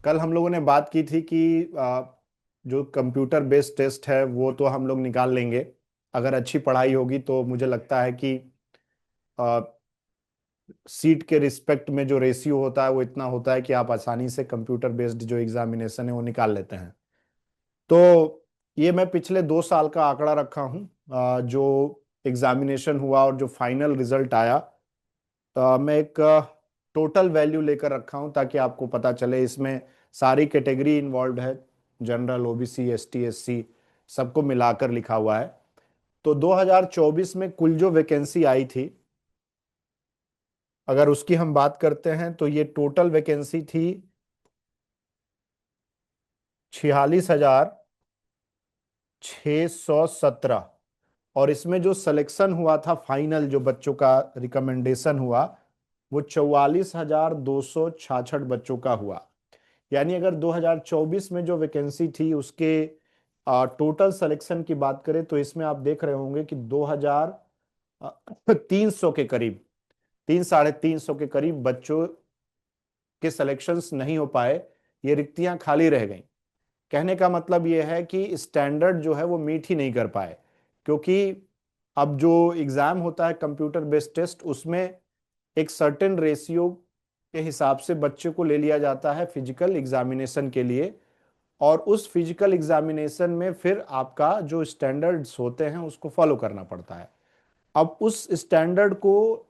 कल हम लोगों ने बात की थी कि जो कंप्यूटर बेस्ड टेस्ट है वो तो हम लोग निकाल लेंगे। अगर अच्छी पढ़ाई होगी तो मुझे लगता है कि सीट के रिस्पेक्ट में जो रेशियो होता है वो इतना होता है कि आप आसानी से कंप्यूटर बेस्ड जो एग्जामिनेशन है वो निकाल लेते हैं। तो ये मैं पिछले 2 साल का आंकड़ा रखा हूँ। जो एग्जामिनेशन हुआ और जो फाइनल रिजल्ट आया, मैं एक टोटल वैल्यू लेकर रखा हूँ ताकि आपको पता चले। इसमें सारी कैटेगरी इन्वॉल्व है, जनरल, ओबीसी, एसटी, एससी, सबको मिलाकर लिखा हुआ है। तो 2024 में कुल जो वैकेंसी आई थी, अगर उसकी हम बात करते हैं तो ये टोटल वैकेंसी थी 46,617। और इसमें जो सिलेक्शन हुआ था, फाइनल जो बच्चों का रिकमेंडेशन हुआ, वो 44,266 बच्चों का हुआ। यानी अगर 2024 में जो वैकेंसी थी उसके टोटल सिलेक्शन की बात करें तो इसमें आप देख रहे होंगे कि 2,300 के करीब, 300 साढ़े 300 के करीब बच्चों के सिलेक्शंस नहीं हो पाए। ये रिक्तियां खाली रह गईं। कहने का मतलब ये है कि स्टैंडर्ड जो है वो मीट ही नहीं कर पाए, क्योंकि अब जो एग्जाम होता है कंप्यूटर बेस्ड टेस्ट, उसमें एक सर्टेन रेशियो के हिसाब से बच्चे को ले लिया जाता है फिजिकल एग्जामिनेशन के लिए। और उस फिजिकल एग्जामिनेशन में फिर आपका जो स्टैंडर्ड्स होते हैं उसको फॉलो करना पड़ता है। अब उस स्टैंडर्ड को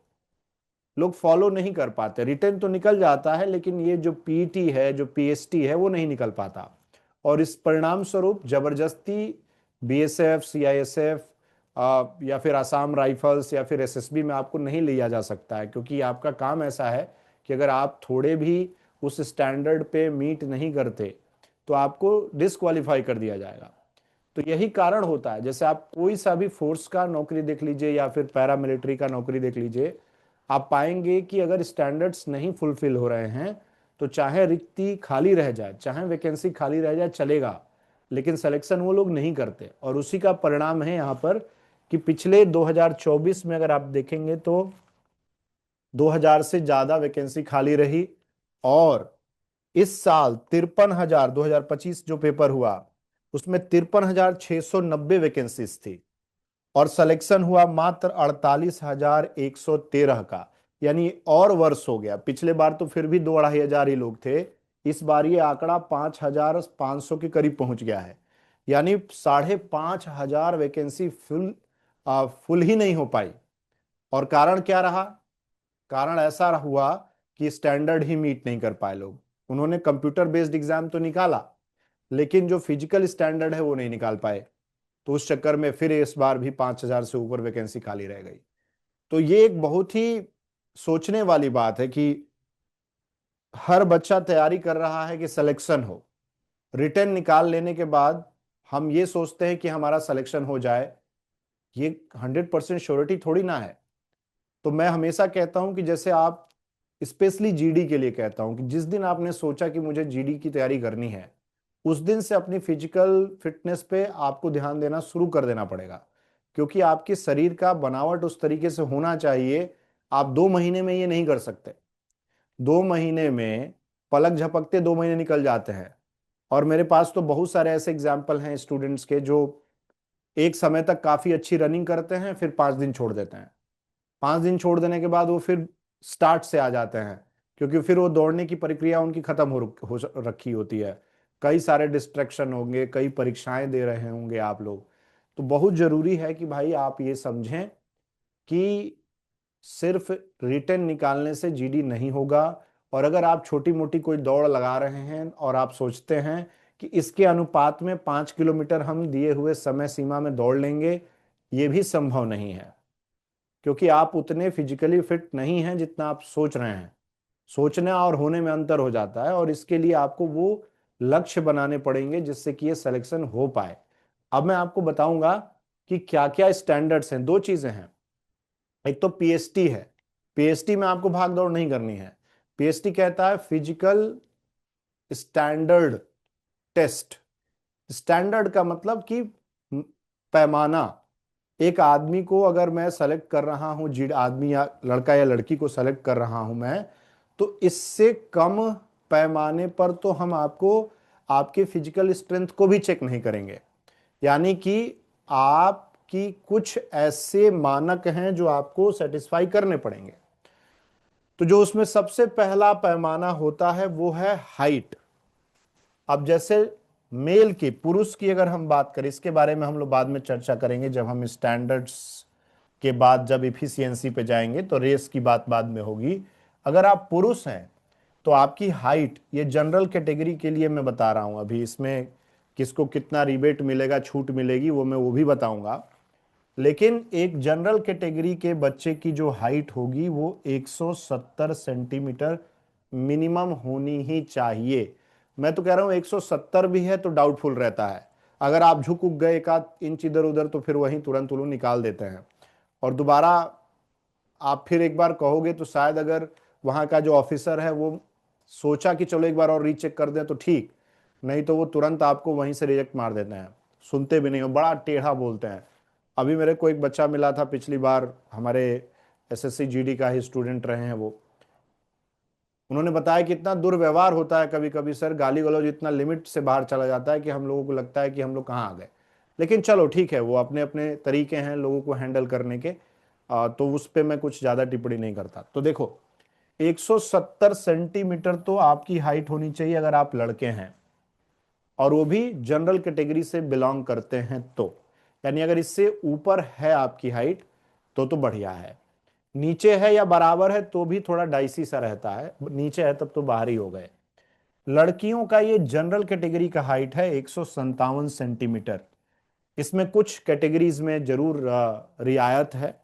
लोग फॉलो नहीं कर पाते। रिटेन तो निकल जाता है लेकिन ये जो पीईटी है, जो पीएसटी है, वो नहीं निकल पाता। और इस परिणाम स्वरूप जबरदस्ती बीएसएफ, सीआईएसएफ या फिर आसाम राइफल्स या फिर एसएसबी में आपको नहीं लिया जा सकता है, क्योंकि आपका काम ऐसा है कि अगर आप थोड़े भी उस स्टैंडर्ड पे मीट नहीं करते तो आपको डिस्क्वालीफाई कर दिया जाएगा। तो यही कारण होता है। जैसे आप कोई सा भी फोर्स का नौकरी देख लीजिए या फिर पैरामिलिट्री का नौकरी देख लीजिए, आप पाएंगे कि अगर स्टैंडर्ड्स नहीं फुलफिल हो रहे हैं तो चाहे रिक्ति खाली रह जाए, चाहे वैकेंसी खाली रह जाए, चलेगा, लेकिन सिलेक्शन वो लोग नहीं करते। और उसी का परिणाम है यहाँ पर कि पिछले 2024 में अगर आप देखेंगे तो 2000 से ज्यादा वैकेंसी खाली रही। और इस साल 53,000, 2025 जो पेपर हुआ उसमें 53,690 वैकेंसीज थी और सिलेक्शन हुआ मात्र 48,113 का। यानी और वर्ष हो गया। पिछले बार तो फिर भी 2-2,500 ही लोग थे। इस बार ये आंकड़ा 5,500 के करीब पहुंच गया है। यानी 5,500 वैकेंसी फुल ही नहीं हो पाई। और कारण क्या रहा? कारण ऐसा हुआ कि स्टैंडर्ड ही मीट नहीं कर पाए लोग। उन्होंने कंप्यूटर बेस्ड एग्जाम तो निकाला, लेकिन जो फिजिकल स्टैंडर्ड है वो नहीं निकाल पाए। तो उस चक्कर में फिर इस बार भी 5,000 से ऊपर वैकेंसी खाली रह गई। तो ये एक बहुत ही सोचने वाली बात है कि हर बच्चा तैयारी कर रहा है कि सिलेक्शन हो। रिटर्न निकाल लेने के बाद हम ये सोचते हैं कि हमारा सिलेक्शन हो जाए। ये 100% श्योरिटी थोड़ी ना है। तो मैं हमेशा कहता हूं कि जैसे आप, स्पेशली जीडी के लिए कहता हूं कि जिस दिन आपने सोचा कि मुझे जीडी की तैयारी करनी है, उस दिन से अपनी फिजिकल फिटनेस पे आपको ध्यान देना शुरू कर देना पड़ेगा। क्योंकि आपके शरीर का बनावट उस तरीके से होना चाहिए। आप 2 महीने में ये नहीं कर सकते। 2 महीने में पलक झपकते 2 महीने निकल जाते हैं। और मेरे पास तो बहुत सारे ऐसे एग्जाम्पल हैं स्टूडेंट्स के जो एक समय तक काफी अच्छी रनिंग करते हैं, फिर 5 दिन छोड़ देते हैं। 5 दिन छोड़ देने के बाद वो फिर स्टार्ट से आ जाते हैं, क्योंकि फिर वो दौड़ने की प्रक्रिया उनकी खत्म हो रखी होती है। कई सारे डिस्ट्रैक्शन होंगे, कई परीक्षाएं दे रहे होंगे आप लोग। तो बहुत जरूरी है कि भाई आप ये समझें कि सिर्फ रिटर्न निकालने से जीडी नहीं होगा। और अगर आप छोटी मोटी कोई दौड़ लगा रहे हैं और आप सोचते हैं कि इसके अनुपात में 5 किलोमीटर हम दिए हुए समय सीमा में दौड़ लेंगे, ये भी संभव नहीं है। क्योंकि आप उतने फिजिकली फिट नहीं हैं जितना आप सोच रहे हैं। सोचने और होने में अंतर हो जाता है, और इसके लिए आपको वो लक्ष्य बनाने पड़ेंगे जिससे कि ये सिलेक्शन हो पाए। अब मैं आपको बताऊंगा कि क्या क्या स्टैंडर्ड्स हैं। 2 चीजें हैं। एक तो पीएसटी है। पीएसटी में आपको भाग दौड़ नहीं करनी है। पीएसटी कहता है फिजिकल स्टैंडर्ड टेस्ट। स्टैंडर्ड का मतलब कि पैमाना। एक आदमी को अगर मैं सेलेक्ट कर रहा हूं, जी आदमी या लड़का या लड़की को सेलेक्ट कर रहा हूं मैं, तो इससे कम पैमाने पर तो हम आपको आपके फिजिकल स्ट्रेंथ को भी चेक नहीं करेंगे। यानी कि आपकी कुछ ऐसे मानक हैं जो आपको सेटिस्फाई करने पड़ेंगे। तो जो उसमें सबसे पहला पैमाना होता है वो है हाइट। अब जैसे मेल की, पुरुष की अगर हम बात करें, इसके बारे में हम लोग बाद में चर्चा करेंगे जब हम स्टैंडर्ड्स के बाद जब इफिशियंसी पे जाएंगे, तो रेस की बात बाद में होगी। अगर आप पुरुष हैं तो आपकी हाइट, ये जनरल कैटेगरी के लिए मैं बता रहा हूं, अभी इसमें किसको कितना रिबेट मिलेगा, छूट मिलेगी, वो भी बताऊंगा। लेकिन एक जनरल कैटेगरी के बच्चे की जो हाइट होगी वो 170 सेंटीमीटर मिनिमम होनी ही चाहिए। मैं तो कह रहा हूं 170 भी है तो डाउटफुल रहता है। अगर आप झुक उक गए 1 इंच इधर उधर तो फिर वहीं तुरंत उल्लू निकाल देते हैं। और दोबारा आप फिर एक बार कहोगे तो शायद अगर वहां का जो ऑफिसर है वो सोचा कि चलो एक बार और रीचेक कर दें तो ठीक, नहीं तो वो तुरंत आपको वहीं से रिजेक्ट मार देते हैं, सुनते भी नहीं हो, बड़ा टेढ़ा बोलते हैं। अभी मेरे को एक बच्चा मिला था पिछली बार, हमारे एसएससी जीडी का ही स्टूडेंट रहे हैं वो। उन्होंने बताया कि इतना दुर्व्यवहार होता है कभी कभी सर, गाली गलौज इतना लिमिट से बाहर चला जाता है कि हम लोगों को लगता है कि हम लोग कहाँ आ गए। लेकिन चलो ठीक है, वो अपने अपने तरीके हैं लोगों को हैंडल करने के। तो उस पर मैं कुछ ज्यादा टिप्पणी नहीं करता। तो देखो 170 सेंटीमीटर तो आपकी हाइट होनी चाहिए अगर आप लड़के हैं, और वो भी जनरल कैटेगरी से बिलोंग करते हैं तो। यानी अगर इससे ऊपर है आपकी हाइट तो बढ़िया है। नीचे है या बराबर है तो भी थोड़ा डाइसी सा रहता है, नीचे है तब तो बाहर ही हो गए। लड़कियों का ये जनरल कैटेगरी का हाइट है 157 सेंटीमीटर। इसमें कुछ कैटेगरीज में जरूर रियायत है।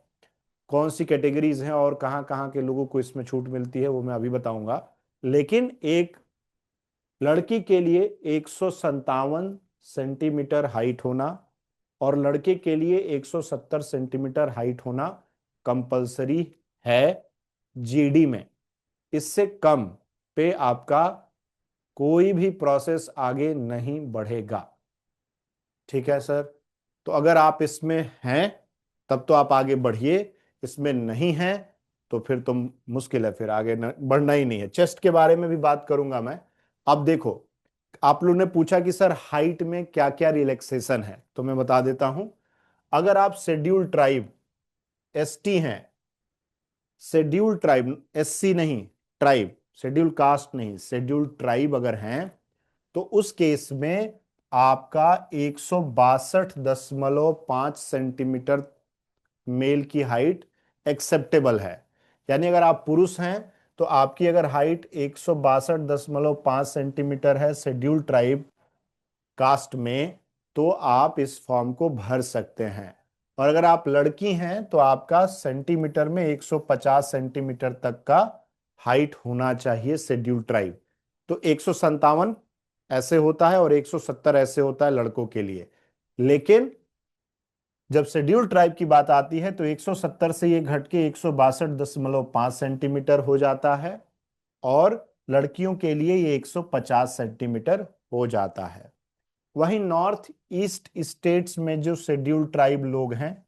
कौन सी कैटेगरीज हैं और कहां कहां के लोगों को इसमें छूट मिलती है वो मैं अभी बताऊंगा। लेकिन एक लड़की के लिए 157 सेंटीमीटर हाइट होना और लड़के के लिए 170 सेंटीमीटर हाइट होना कंपलसरी है जीडी में। इससे कम पे आपका कोई भी प्रोसेस आगे नहीं बढ़ेगा। ठीक है सर? तो अगर आप इसमें हैं तब तो आप आगे बढ़िए, इसमें नहीं हैं तो फिर तो मुश्किल है, फिर आगे बढ़ना ही नहीं है। चेस्ट के बारे में भी बात करूंगा मैं। अब देखो, आप लोगों ने पूछा कि सर हाइट में क्या क्या रिलैक्सेशन है, तो मैं बता देता हूं। अगर आप शेड्यूल ट्राइब एसटी हैं, शेड्यूल ट्राइब एससी नहीं, ट्राइब, शेड्यूल कास्ट नहीं, शेड्यूल ट्राइब अगर हैं तो उस केस में आपका 162.5 सेंटीमीटर मेल की हाइट एक्सेप्टेबल है। यानी अगर आप पुरुष हैं तो आपकी अगर हाइट 162.5 सेंटीमीटर है शेड्यूल ट्राइब कास्ट में, तो आप इस फॉर्म को भर सकते हैं। और अगर आप लड़की हैं तो आपका सेंटीमीटर में 150 सेंटीमीटर तक का हाइट होना चाहिए शेड्यूल ट्राइब। तो 157 ऐसे होता है और 170 ऐसे होता है लड़कों के लिए। लेकिन जब शेड्यूल ट्राइब की बात आती है तो 170 से ये घट के 162.5 सेंटीमीटर हो जाता है और लड़कियों के लिए ये 150 सेंटीमीटर हो जाता है। वहीं नॉर्थ ईस्ट स्टेट्स में जो शेड्यूल ट्राइब लोग हैं,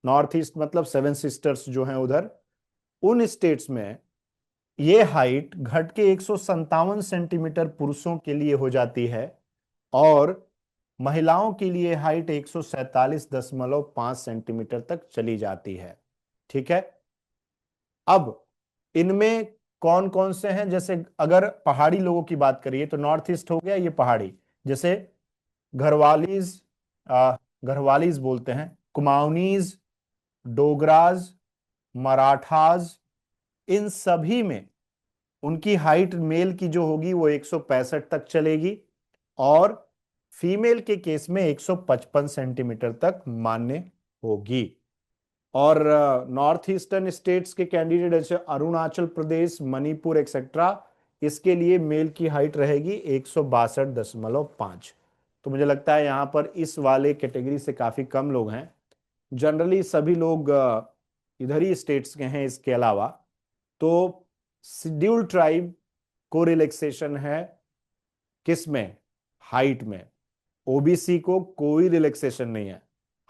नॉर्थ ईस्ट मतलब सेवन सिस्टर्स जो हैं उधर, उन स्टेट्स में ये हाइट घट के 157 सेंटीमीटर पुरुषों के लिए हो जाती है और महिलाओं के लिए हाइट 147.5 सेंटीमीटर तक चली जाती है। ठीक है? अब इनमें कौन कौन से हैं, जैसे अगर पहाड़ी लोगों की बात करिए तो नॉर्थ ईस्ट हो गया ये पहाड़ी, जैसे घरवालीज, घरवालीज बोलते हैं, कुमाऊनीज, डोगराज, मराठाज, इन सभी में उनकी हाइट मेल की जो होगी वो 165 तक चलेगी और फीमेल के केस में 155 सेंटीमीटर तक मान्य होगी। और नॉर्थ ईस्टर्न स्टेट्स के कैंडिडेट जैसे अरुणाचल प्रदेश, मणिपुर एक्सेट्रा, इसके लिए मेल की हाइट रहेगी 162.5। तो मुझे लगता है यहाँ पर इस वाले कैटेगरी से काफी कम लोग हैं। जनरली सभी लोग इधर ही स्टेट्स के हैं। इसके अलावा तो शेड्यूल ट्राइब को रिलैक्सेशन है किस में? हाइट में। ओबीसी को कोई रिलैक्सेशन नहीं है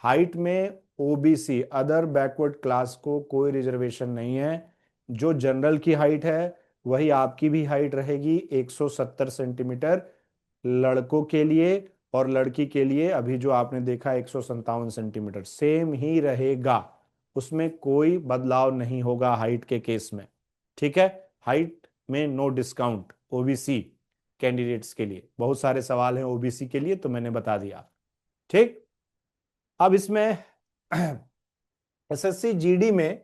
हाइट में। ओबीसी अदर बैकवर्ड क्लास को कोई रिजर्वेशन नहीं है। जो जनरल की हाइट है वही आपकी भी हाइट रहेगी 170 सेंटीमीटर लड़कों के लिए, और लड़की के लिए अभी जो आपने देखा 157 सेंटीमीटर सेम ही रहेगा। उसमें कोई बदलाव नहीं होगा हाइट के केस में। ठीक है, हाइट में नो डिस्काउंट ओबीसी कैंडिडेट्स के लिए। बहुत सारे सवाल हैं ओबीसी के लिए, तो मैंने बता दिया। ठीक, अब इसमें एसएससी जीडी में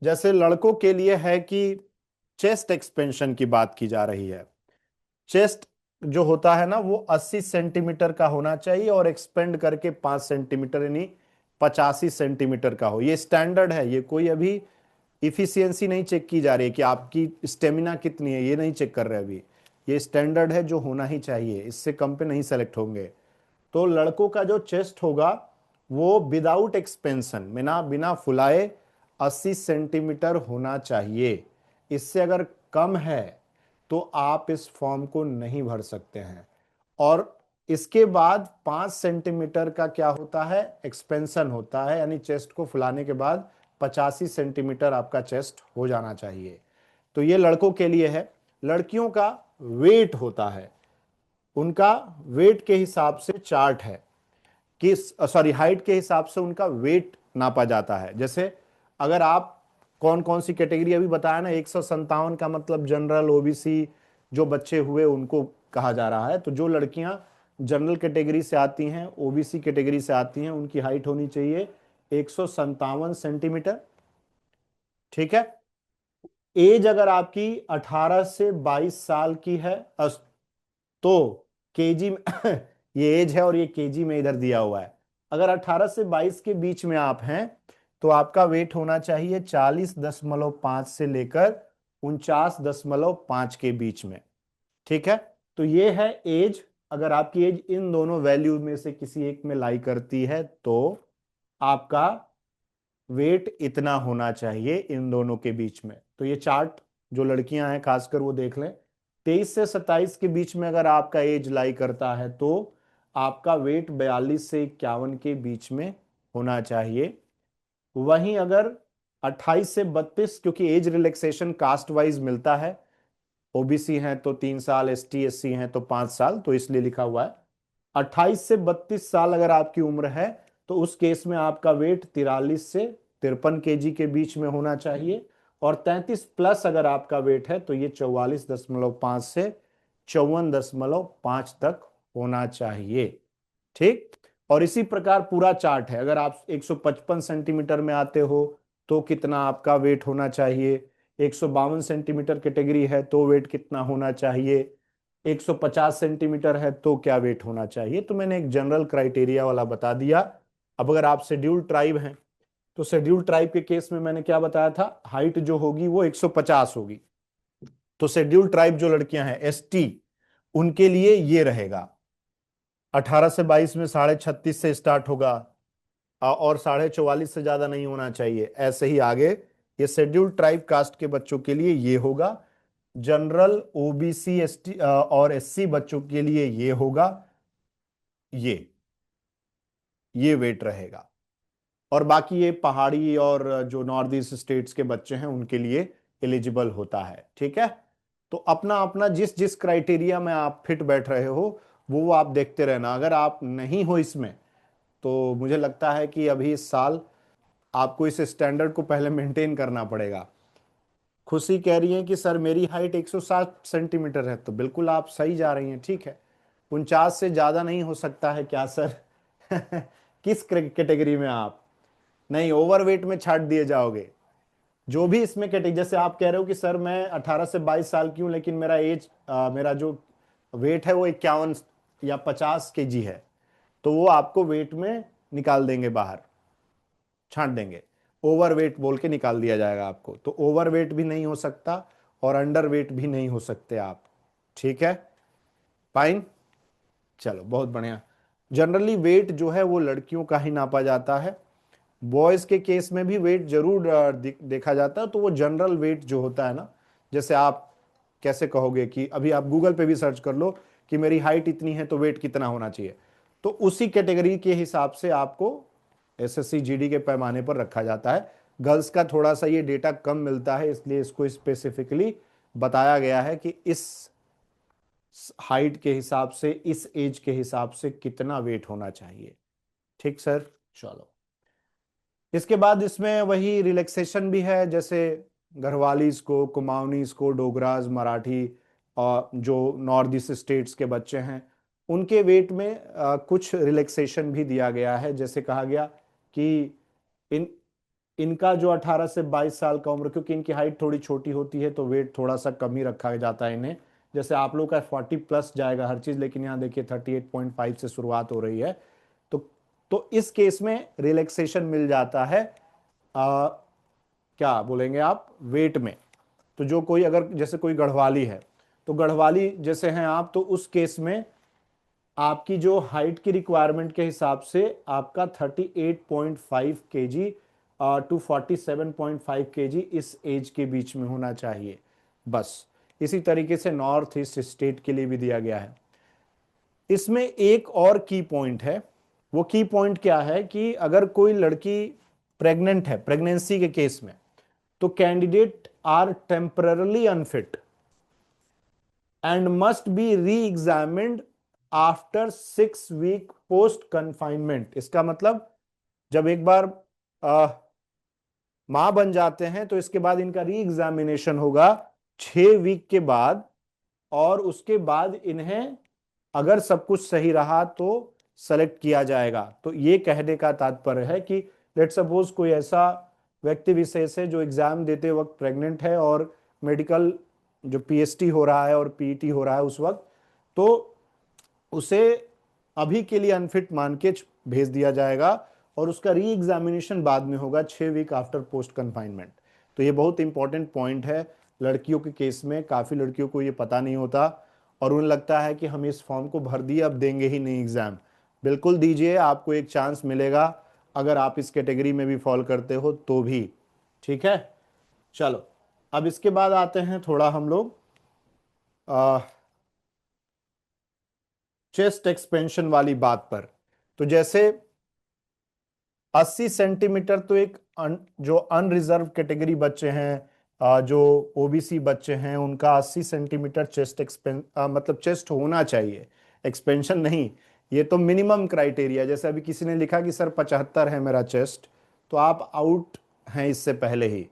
जैसे लड़कों के लिए है कि चेस्ट एक्सपेंशन की बात की जा रही है। चेस्ट जो होता है ना वो 80 सेंटीमीटर का होना चाहिए और एक्सपेंड करके 5 सेंटीमीटर यानी 85 सेंटीमीटर का हो। ये स्टैंडर्ड है, ये कोई अभी इफिशियंसी नहीं चेक की जा रही है कि आपकी स्टेमिना कितनी है, ये नहीं चेक कर रहे अभी। ये स्टैंडर्ड है जो होना ही चाहिए, इससे कम पे नहीं सेलेक्ट होंगे। तो लड़कों का जो चेस्ट होगा वो विदाउट एक्सपेंशन, बिना बिना फुलाए 80 सेंटीमीटर होना चाहिए। इससे अगर कम है तो आप इस फॉर्म को नहीं भर सकते हैं। और इसके बाद 5 सेंटीमीटर का क्या होता है, एक्सपेंशन होता है, यानी चेस्ट को फुलाने के बाद 85 सेंटीमीटर आपका चेस्ट हो जाना चाहिए। तो ये लड़कों के लिए है। लड़कियों का वेट होता है, उनका वेट के हिसाब से चार्ट है कि सॉरी हाइट के हिसाब से उनका वेट नापा जाता है। जैसे अगर आप कौन कौन सी कैटेगरी अभी बताया ना, 157 का मतलब जनरल ओबीसी जो बच्चे हुए उनको कहा जा रहा है। तो जो लड़कियां जनरल कैटेगरी से आती हैं, ओबीसी कैटेगरी से आती हैं, उनकी हाइट होनी चाहिए 157 सेंटीमीटर। ठीक है, एज अगर आपकी 18 से 22 साल की है तो केजी में ये एज है और ये केजी में इधर दिया हुआ है। अगर 18 से 22 के बीच में आप हैं तो आपका वेट होना चाहिए 40.5 से लेकर 49.5 के बीच में। ठीक है, तो ये है एज। अगर आपकी एज इन दोनों वैल्यू में से किसी एक में लाई करती है तो आपका वेट इतना होना चाहिए इन दोनों के बीच में। तो ये चार्ट जो लड़कियां हैं खासकर वो देख लें। 23 से 27 के बीच में अगर आपका एज लाई करता है तो आपका वेट 42 से 51 के बीच में होना चाहिए। वहीं अगर 28 से 32, क्योंकि एज रिलैक्सेशन कास्ट वाइज मिलता है, ओबीसी हैं तो 3 साल, एसटी एससी हैं तो 5 साल, तो इसलिए लिखा हुआ है। 28 से 32 साल अगर आपकी उम्र है तो उस केस में आपका वेट 43 से 53 केजी के बीच में होना चाहिए। और 33 प्लस अगर आपका वेट है तो ये 44.5 से 54.5 तक होना चाहिए। ठीक, और इसी प्रकार पूरा चार्ट है। अगर आप 155 सेंटीमीटर में आते हो तो कितना आपका वेट होना चाहिए, 152 सेंटीमीटर कैटेगरी है तो वेट कितना होना चाहिए, 150 सेंटीमीटर है तो क्या वेट होना चाहिए। तो मैंने एक जनरल क्राइटेरिया वाला बता दिया। अब अगर आप शेड्यूल्ड ट्राइब हैं तो शेड्यूल्ड ट्राइब के केस में मैंने क्या बताया था, हाइट जो होगी वो 150 होगी। तो शेड्यूल्ड ट्राइब जो लड़कियां हैं एसटी, उनके लिए ये रहेगा 18 से 22 में 36.5 से स्टार्ट होगा और 44.5 से ज्यादा नहीं होना चाहिए। ऐसे ही आगे ये शेड्यूल्ड ट्राइब कास्ट के बच्चों के लिए ये होगा। जनरल ओबीसी एसटी और एससी बच्चों के लिए ये होगा, ये वेट रहेगा। और बाकी ये पहाड़ी और जो नॉर्थ ईस्ट स्टेट्स के बच्चे हैं उनके लिए एलिजिबल होता है। ठीक है, तो अपना अपना जिस जिस क्राइटेरिया में आप फिट बैठ रहे हो वो आप देखते रहना। अगर आप नहीं हो इसमें तो मुझे लगता है कि अभी इस साल आपको इस स्टैंडर्ड को पहले मेंटेन करना पड़ेगा। खुशी कह रही है कि सर मेरी हाइट 160 सेंटीमीटर है, तो बिल्कुल आप सही जा रही हैं। ठीक है, 49 से ज्यादा नहीं हो सकता है क्या सर? किस कैटेगरी में आप? नहीं, ओवरवेट में छाट दिए जाओगे। जो भी इसमें कैटेगरी, जैसे आप कह रहे हो कि सर मैं 18 से 22 साल की हूं लेकिन मेरा एज मेरा जो वेट है वो 51 या 50 केजी है, तो वो आपको वेट में निकाल देंगे, बाहर छांट देंगे। ओवरवेट बोल के निकाल दिया जाएगा आपको। तो ओवरवेट भी नहीं हो सकता और अंडरवेट भी नहीं हो सकते आप। ठीक है, फाइन, चलो बहुत बढ़िया। जनरली वेट जो है वो लड़कियों का ही नापा जाता है। बॉयज के केस में भी वेट जरूर देखा जाता है। तो वो जनरल वेट जो होता है ना, जैसे आप कैसे कहोगे कि अभी आप गूगल पे भी सर्च कर लो कि मेरी हाइट इतनी है तो वेट कितना होना चाहिए, तो उसी कैटेगरी के हिसाब से आपको एसएससी जीडी के पैमाने पर रखा जाता है। गर्ल्स का थोड़ा सा ये डेटा कम मिलता है, इसलिए इसको स्पेसिफिकली बताया गया है कि इस हाइट के हिसाब से, इस एज के हिसाब से कितना वेट होना चाहिए। ठीक सर, चलो। इसके बाद इसमें वही रिलैक्सेशन भी है, जैसे गढ़वालीज को, कुमाऊनीज को, डोगराज, मराठी और जो नॉर्थ ईस्ट स्टेट्स के बच्चे हैं, उनके वेट में कुछ रिलैक्सेशन भी दिया गया है। जैसे कहा गया कि इन इनका जो 18 से 22 साल का उम्र, क्योंकि इनकी हाइट थोड़ी छोटी होती है तो वेट थोड़ा सा कम ही रखा जाता है इन्हें। जैसे आप लोग का 40 प्लस जाएगा हर चीज, लेकिन यहाँ देखिए 38.5 से शुरुआत हो रही है। तो तो इस केस में रिलैक्सेशन मिल जाता है, आ, क्या बोलेंगे आप, वेट में। तो जो कोई अगर जैसे कोई गढ़वाली है, तो गढ़वाली जैसे हैं आप, तो उस केस में आपकी जो हाइट की रिक्वायरमेंट के हिसाब से आपका 38.5 केजी टू 47.5 केजी इस एज के बीच में होना चाहिए बस। इसी तरीके से नॉर्थ ईस्ट स्टेट के लिए भी दिया गया है। इसमें एक और की पॉइंट है। वो की पॉइंट क्या है कि अगर कोई लड़की प्रेग्नेंट है, प्रेगनेंसी के केस में, तो candidate are temporarily unfit and must be reexamined after 6 week post confinement. इसका मतलब जब एक बार मां बन जाते हैं तो इसके बाद इनका री एग्जामिनेशन होगा 6 वीक के बाद, और उसके बाद इन्हें अगर सब कुछ सही रहा तो सेलेक्ट किया जाएगा। तो ये कहने का तात्पर्य है कि लेट सपोज कोई ऐसा व्यक्ति विशेष है जो एग्जाम देते वक्त प्रेग्नेंट है और मेडिकल जो पीएचटी हो रहा है और पीईटी हो रहा है उस वक्त, तो उसे अभी के लिए अनफिट मान के भेज दिया जाएगा और उसका री एग्जामिनेशन बाद में होगा 6 वीक आफ्टर पोस्ट कन्फाइनमेंट। तो ये बहुत इंपॉर्टेंट पॉइंट है। लड़कियों के केस में काफ़ी लड़कियों को ये पता नहीं होता और उन्हें लगता है कि हम इस फॉर्म को भर दिए, अब देंगे ही नहीं एग्जाम। बिल्कुल दीजिए, आपको एक चांस मिलेगा अगर आप इस कैटेगरी में भी फॉल करते हो तो भी। ठीक है, चलो। अब इसके बाद आते हैं थोड़ा हम लोग चेस्ट एक्सपेंशन वाली बात पर। तो जैसे 80 सेंटीमीटर तो एक जो अनरिजर्व कैटेगरी बच्चे हैं, जो ओबीसी बच्चे हैं, उनका 80 सेंटीमीटर चेस्ट मतलब चेस्ट होना चाहिए, एक्सपेंशन नहीं। ये तो मिनिमम क्राइटेरिया। जैसे अभी किसी ने लिखा कि सर 75 है मेरा चेस्ट, तो आप आउट हैं इससे पहले ही।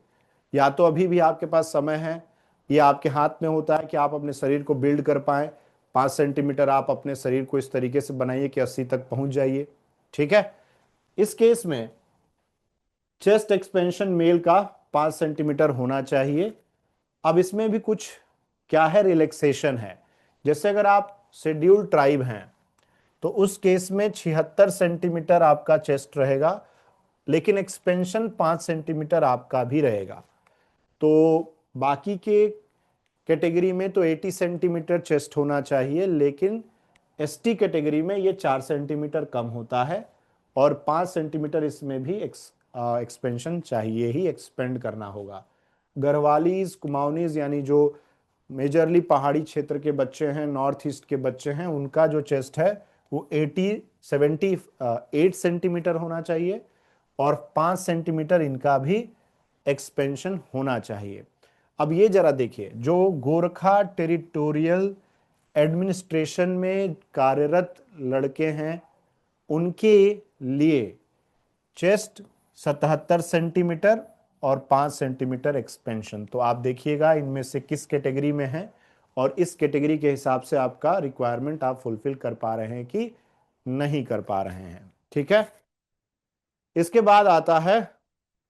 या तो अभी भी आपके पास समय है, ये आपके हाथ में होता है कि आप अपने शरीर को बिल्ड कर पाए। 5 सेंटीमीटर आप अपने शरीर को इस तरीके से बनाइए कि 80 तक पहुंच जाइए। ठीक है, इस केस में चेस्ट एक्सपेंशन मेल का 5 सेंटीमीटर होना चाहिए। अब इसमें भी कुछ क्या है, रिलैक्सेशन है। जैसे अगर आप शेड्यूल्ड ट्राइब हैं तो उस केस में 76 सेंटीमीटर आपका चेस्ट रहेगा, लेकिन एक्सपेंशन 5 सेंटीमीटर आपका भी रहेगा। तो बाकी के कैटेगरी में तो 80 सेंटीमीटर चेस्ट होना चाहिए, लेकिन एसटी कैटेगरी में ये 4 सेंटीमीटर कम होता है और 5 सेंटीमीटर इसमें भी एक्सपेंशन चाहिए ही, एक्सपेंड करना होगा। गढ़वालीज, कुमाऊनीज यानी जो मेजरली पहाड़ी क्षेत्र के बच्चे हैं, नॉर्थ ईस्ट के बच्चे हैं, उनका जो चेस्ट है वो 78 सेंटीमीटर होना चाहिए और 5 सेंटीमीटर इनका भी एक्सपेंशन होना चाहिए। अब ये जरा देखिए, जो गोरखा टेरिटोरियल एडमिनिस्ट्रेशन में कार्यरत लड़के हैं उनके लिए चेस्ट 77 सेंटीमीटर और 5 सेंटीमीटर एक्सपेंशन। तो आप देखिएगा इनमें से किस कैटेगरी में है और इस कैटेगरी के हिसाब से आपका रिक्वायरमेंट आप फुलफिल कर पा रहे हैं कि नहीं कर पा रहे हैं। ठीक है, इसके बाद आता है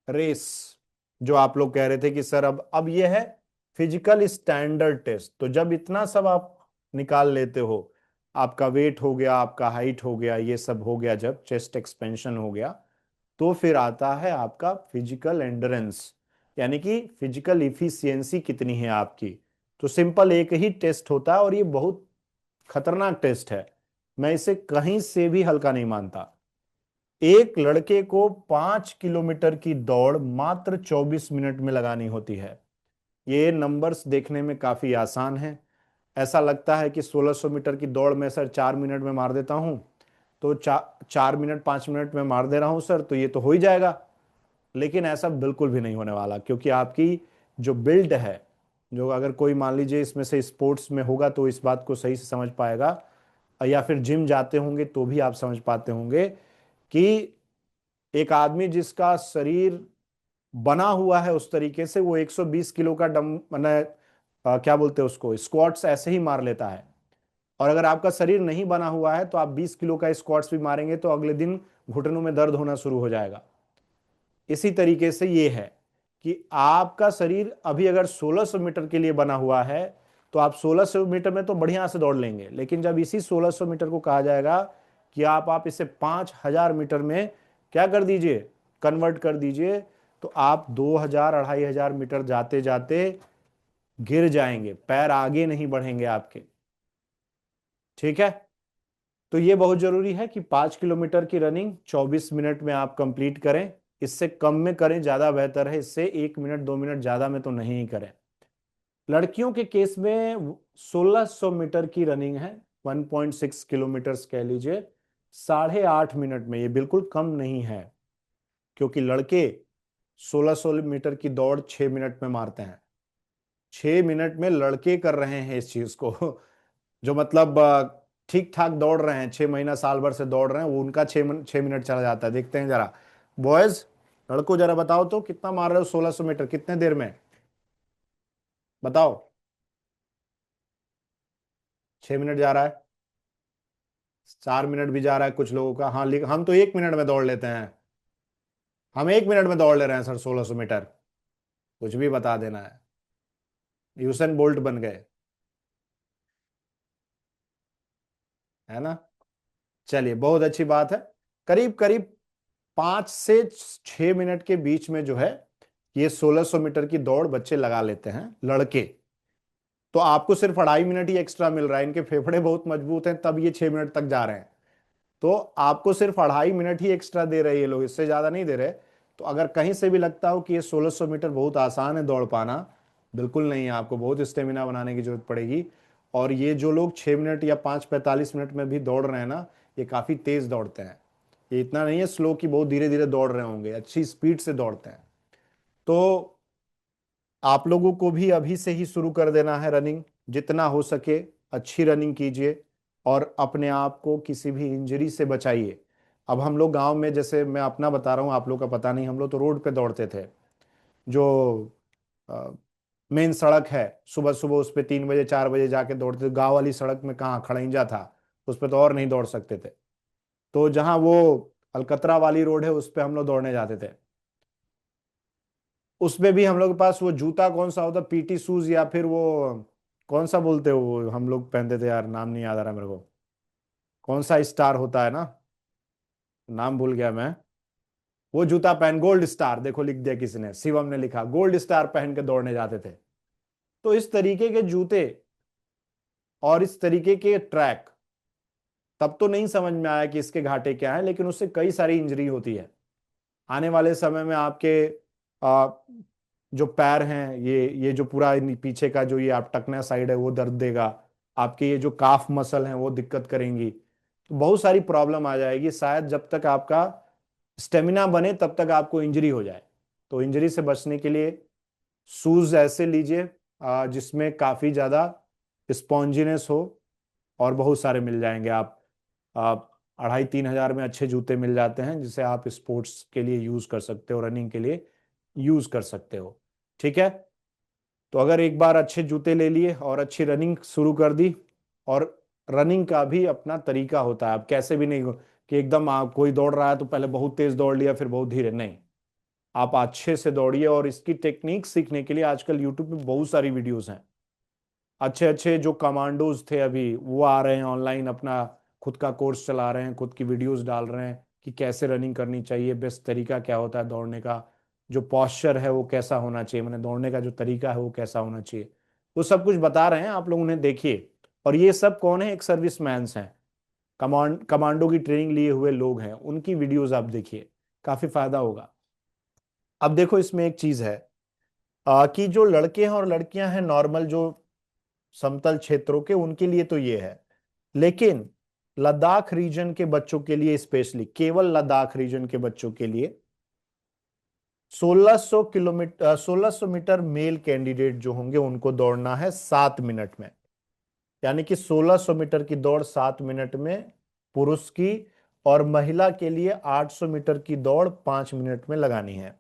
रेस। जो आप लोग कह रहे थे कि सर अब ये है फिजिकल स्टैंडर्ड टेस्ट। तो जब इतना सब आप निकाल लेते हो, आपका वेट हो गया, आपका हाइट हो गया, ये सब हो गया, जब चेस्ट एक्सपेंशन हो गया, तो फिर आता है आपका फिजिकल एंड्योरेंस, यानी कि फिजिकल इफिशियंसी कितनी है आपकी। तो सिंपल एक ही टेस्ट होता है और ये बहुत खतरनाक टेस्ट है। मैं इसे कहीं से भी हल्का नहीं मानता। एक लड़के को 5 किलोमीटर की दौड़ मात्र 24 मिनट में लगानी होती है। ये नंबर्स देखने में काफी आसान है। ऐसा लगता है कि 1600 मीटर की दौड़ में सर 4 मिनट में मार देता हूं, तो 4 मिनट 5 मिनट में मार दे रहा हूं सर, तो ये तो हो ही जाएगा। लेकिन ऐसा बिल्कुल भी नहीं होने वाला, क्योंकि आपकी जो बिल्ड है जो अगर कोई मान लीजिए इसमें से स्पोर्ट्स में होगा तो इस बात को सही से समझ पाएगा, या फिर जिम जाते होंगे तो भी आप समझ पाते होंगे कि एक आदमी जिसका शरीर बना हुआ है उस तरीके से, वो 120 किलो का डम मैंने क्या बोलते हैं उसको, स्क्वाट्स ऐसे ही मार लेता है। और अगर आपका शरीर नहीं बना हुआ है तो आप 20 किलो का स्क्वाट्स भी मारेंगे तो अगले दिन घुटनों में दर्द होना शुरू हो जाएगा। इसी तरीके से ये है कि आपका शरीर अभी अगर 1600 मीटर के लिए बना हुआ है तो आप 1600 मीटर में तो बढ़िया से दौड़ लेंगे, लेकिन जब इसी 1600 मीटर को कहा जाएगा कि आप इसे 5000 मीटर में क्या कर दीजिए, कन्वर्ट कर दीजिए, तो आप 2000 2500 मीटर जाते जाते गिर जाएंगे, पैर आगे नहीं बढ़ेंगे आपके। ठीक है, तो ये बहुत जरूरी है कि 5 किलोमीटर की रनिंग 24 मिनट में आप कंप्लीट करें। इससे कम में करें ज्यादा बेहतर है, इससे 1 मिनट 2 मिनट ज्यादा में तो नहीं करें। लड़कियों के केस में 1600 मीटर की रनिंग है, 1.6 किलोमीटर कह लीजिए, 8.5 मिनट में। ये बिल्कुल कम नहीं है, क्योंकि लड़के 1600 मीटर की दौड़ 6 मिनट में मारते हैं। 6 मिनट में लड़के कर रहे हैं इस चीज को जो मतलब ठीक ठाक दौड़ रहे हैं, 6 महीना साल भर से दौड़ रहे हैं, वो उनका 6 मिनट चला जाता है। देखते हैं जरा, बॉयज लड़कों जरा बताओ तो कितना मार रहे हो 1600 मीटर कितने देर में, बताओ। 6 मिनट जा रहा है, 4 मिनट भी जा रहा है कुछ लोगों का। हाँ, हम तो 1 मिनट में दौड़ लेते हैं, हम 1 मिनट में दौड़ ले रहे हैं सर 1600 मीटर। कुछ भी बता देना है, यूसेन बोल्ट बन गए, है ना। चलिए, बहुत अच्छी बात है। करीब करीब 5 से 6 मिनट के बीच में जो है ये 1600 मीटर की दौड़ बच्चे लगा लेते हैं लड़के। तो आपको सिर्फ 2.5 मिनट ही एक्स्ट्रा मिल रहा है, इनके फेफड़े बहुत मजबूत हैं तब ये 6 मिनट तक जा रहे हैं। तो आपको सिर्फ 2.5 मिनट ही एक्स्ट्रा दे रहे हैं ये लोग, इससे ज्यादा नहीं दे रहे। तो अगर कहीं से भी लगता हो कि ये 1600 मीटर बहुत आसान है दौड़ पाना, बिल्कुल नहीं है, आपको बहुत स्टेमिना बनाने की जरूरत पड़ेगी। और ये जो लोग 6 मिनट या 5:45 मिनट में भी दौड़ रहे हैं ना, ये काफी तेज दौड़ते हैं। ये इतना नहीं है स्लो कि बहुत धीरे धीरे दौड़ रहे होंगे, अच्छी स्पीड से दौड़ते हैं। तो आप लोगों को भी अभी से ही शुरू कर देना है रनिंग, जितना हो सके अच्छी रनिंग कीजिए और अपने आप को किसी भी इंजरी से बचाइए। अब हम लोग गांव में, जैसे मैं अपना बता रहा हूँ, आप लोग का पता नहीं, हम लोग तो रोड पे दौड़ते थे। जो मेन सड़क है, सुबह सुबह उस पे 3 बजे 4 बजे जाके दौड़ते थे। गांव वाली सड़क में कहाँ खड़ंजा था, उस पे तो और नहीं दौड़ सकते थे। तो जहाँ वो अलकतरा वाली रोड है उस पे हम लोग दौड़ने जाते थे। उसमें भी हम लोग के पास वो जूता कौन सा होता, पीटी शूज, या फिर वो कौन सा बोलते हो वो हम लोग पहनते थे यार, नाम नहीं याद आ रहा मेरे को। कौन सा स्टार होता है ना, नाम भूल गया मैं। वो जूता पहन, गोल्ड स्टार, देखो लिख दिया किसी ने, शिवम ने लिखा, गोल्ड स्टार पहन के दौड़ने जाते थे। तो इस तरीके के जूते और इस तरीके के ट्रैक, तब तो नहीं समझ में आया कि इसके घाटे क्या है, लेकिन उससे कई सारी इंजरी होती है। आने वाले समय में आपके आ, जो पैर हैं, ये जो पूरा पीछे का जो ये आप टकना साइड है वो दर्द देगा। आपके ये जो काफ मसल हैं वो दिक्कत करेंगी, तो बहुत सारी प्रॉब्लम आ जाएगी। शायद जब तक आपका स्टेमिना बने तब तक आपको इंजरी हो जाए। तो इंजरी से बचने के लिए शूज ऐसे लीजिए जिसमें काफी ज्यादा स्पॉन्जीनेस हो, और बहुत सारे मिल जाएंगे। आप 2,500-3,000 में अच्छे जूते मिल जाते हैं जिसे आप स्पोर्ट्स के लिए यूज कर सकते हो, रनिंग के लिए यूज कर सकते हो। ठीक है, तो अगर एक बार अच्छे जूते ले लिए और अच्छी रनिंग शुरू कर दी, और रनिंग का भी अपना तरीका होता है, आप कैसे भी नहीं कि एकदम आप कोई दौड़ रहा है तो पहले बहुत तेज दौड़ लिया फिर बहुत धीरे, नहीं। आप अच्छे से दौड़िए, और इसकी टेक्निक सीखने के लिए आजकल यूट्यूब पे बहुत सारी वीडियोस हैं। अच्छे अच्छे जो कमांडोज थे अभी वो आ रहे हैं ऑनलाइन, अपना खुद का कोर्स चला रहे हैं, खुद की वीडियोस डाल रहे हैं कि कैसे रनिंग करनी चाहिए, बेस्ट तरीका क्या होता है दौड़ने का, जो पॉस्चर है वो कैसा होना चाहिए, मैंने दौड़ने का जो तरीका है वो कैसा होना चाहिए, वो सब कुछ बता रहे हैं। आप लोग उन्हें देखिए। और ये सब कौन है, एक सर्विस मैंस हैं, कमांडो की ट्रेनिंग लिए हुए लोग हैं, उनकी वीडियोज आप देखिए, काफी फायदा होगा। अब देखो इसमें एक चीज है कि जो लड़के हैं और लड़कियां हैं नॉर्मल, जो समतल क्षेत्रों के, उनके लिए तो ये है। लेकिन लद्दाख रीजन के बच्चों के लिए, स्पेशली केवल लद्दाख रीजन के बच्चों के लिए 1600 किलोमीटर 1600 मीटर मेल कैंडिडेट जो होंगे उनको दौड़ना है 7 मिनट में। यानी कि 1600 मीटर की दौड़ 7 मिनट में पुरुष की, और महिला के लिए 800 मीटर की दौड़ 5 मिनट में लगानी है।